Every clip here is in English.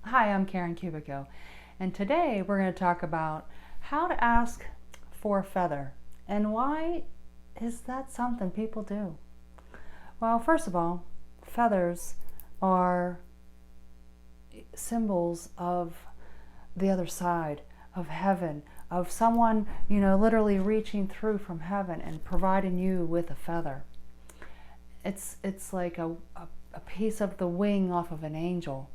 Hi, I'm Karen Kubicko, and today we're going to talk about how to ask for a feather and why is that something people do. Well, first of all, feathers are symbols of the other side, of heaven, of someone, literally reaching through from heaven and providing you with a feather. It's like a piece of the wing off of an angel.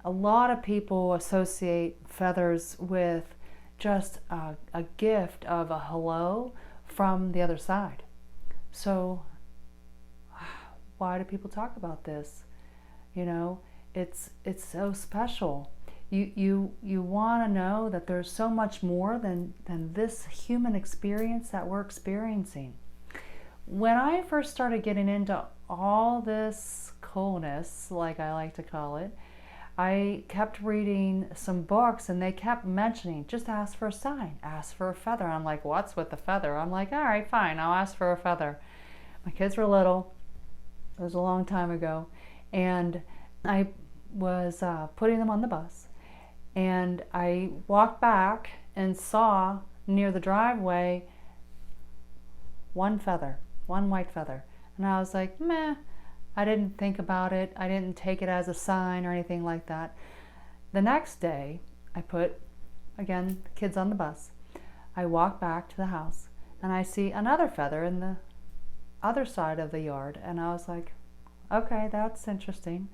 A lot of people associate feathers with just a gift of a hello from the other side. So why do people talk about this? It's so special. You want to know that there's so much more than this human experience that we're experiencing. When I first started getting into all this coolness, like I like to call it, I kept reading some books and they kept mentioning, just ask for a sign, ask for a feather. I'm like, what's with the feather? I'm like, all right, fine, I'll ask for a feather. My kids were little. It was a long time ago. And I was putting them on the bus. And I walked back and saw near the driveway one feather, one white feather. And I was like, meh. I didn't think about it. I didn't take it as a sign or anything like that. The next day, I put, again, the kids on the bus. I walk back to the house and I see another feather in the other side of the yard. And I was like, okay, that's interesting.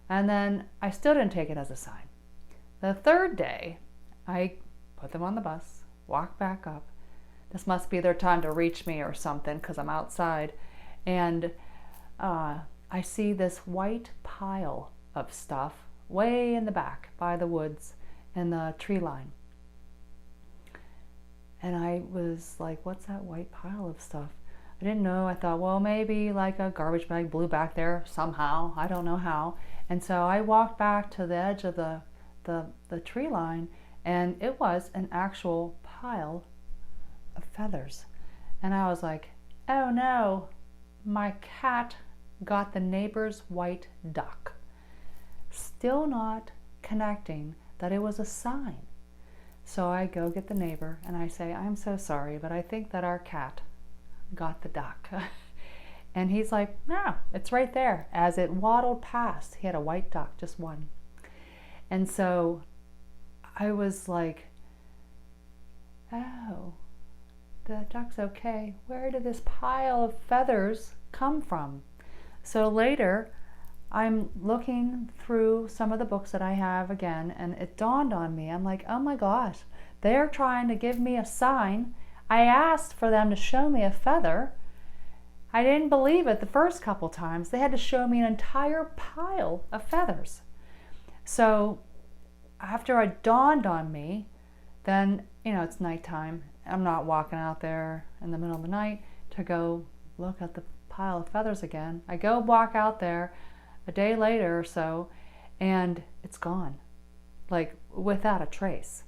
And then I still didn't take it as a sign. The third day, I put them on the bus, walk back up. This must be their time to reach me or something because I'm outside. And I see this white pile of stuff way in the back by the woods and the tree line. And I was like, what's that white pile of stuff? I didn't know. I thought, well, maybe like a garbage bag blew back there somehow. I don't know how. And so I walked back to the edge of the tree line, and it was an actual pile of feathers. And I was like, oh no, my cat got the neighbor's white duck. Still not connecting that it was a sign. So I go get the neighbor and I say, I'm so sorry, but I think that our cat got the duck. And he's like, no, it's right there. As it waddled past, he had a white duck, just one. And so I was like, oh, the duck's okay. Where did this pile of feathers come from? So later, I'm looking through some of the books that I have again, and it dawned on me. I'm like, oh my gosh, they're trying to give me a sign. I asked for them to show me a feather. I didn't believe it the first couple times. They had to show me an entire pile of feathers. So after it dawned on me, then, it's nighttime. I'm not walking out there in the middle of the night to go look at the pile of feathers again. I go walk out there a day later or so, and it's gone, like without a trace.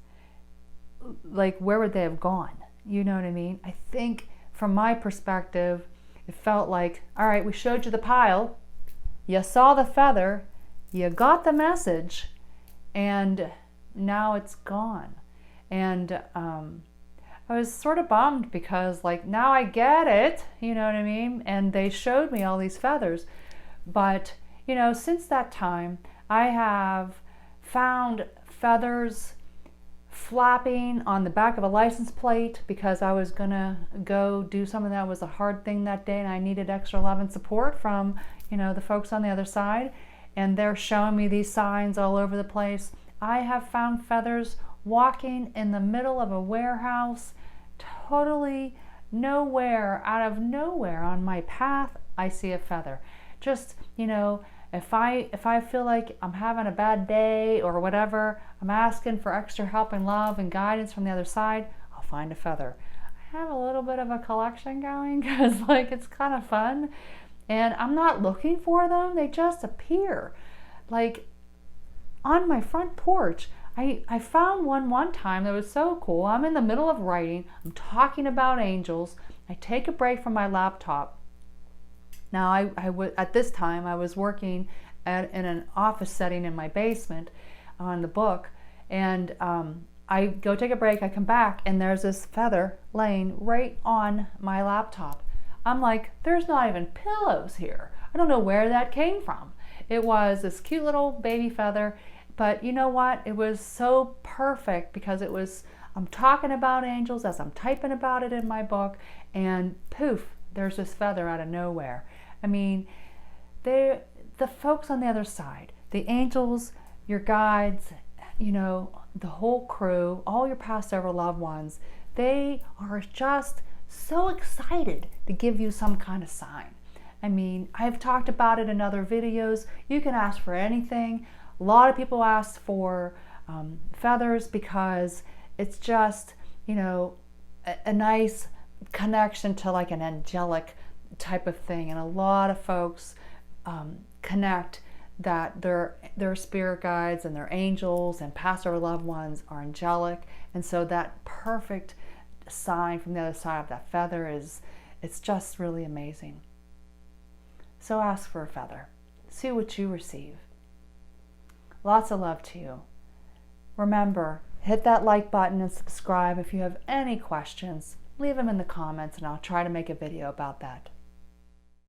Like, where would they have gone? You know what I mean? I think from my perspective, it felt like, all right, we showed you the pile, you saw the feather, you got the message, and now it's gone. And I was sort of bummed because, like, now I get it, you know what I mean? And they showed me all these feathers. But, since that time, I have found feathers flapping on the back of a license plate because I was going to go do something that was a hard thing that day and I needed extra love and support from, the folks on the other side. And they're showing me these signs all over the place. I have found feathers walking in the middle of a warehouse, totally nowhere, out of nowhere on my path, I see a feather. Just, if I feel like I'm having a bad day or whatever, I'm asking for extra help and love and guidance from the other side, I'll find a feather. I have a little bit of a collection going because, it's kind of fun. And I'm not looking for them. They just appear. Like, on my front porch, I found one time that was so cool. I'm in the middle of writing. I'm talking about angels. I take a break from my laptop. Now, at this time, I was working in an office setting in my basement on the book, and I go take a break, I come back, and there's this feather laying right on my laptop. I'm like, there's not even pillows here. I don't know where that came from. It was this cute little baby feather, but you know what? It was so perfect because it was, I'm talking about angels as I'm typing about it in my book, and poof, there's this feather out of nowhere. I mean, the folks on the other side, the angels, your guides, you know, the whole crew, all your past ever loved ones, they are just so excited to give you some kind of sign. I mean, I've talked about it in other videos. You can ask for anything. A lot of people ask for feathers because it's just, you know, a nice connection to like an angelic type of thing. And a lot of folks connect that their spirit guides and their angels and past or loved ones are angelic. And so that perfect sign from the other side of that feather it's just really amazing. So ask for a feather. See what you receive. Lots of love to you. Remember, hit that like button and subscribe. If you have any questions, leave them in the comments and I'll try to make a video about that.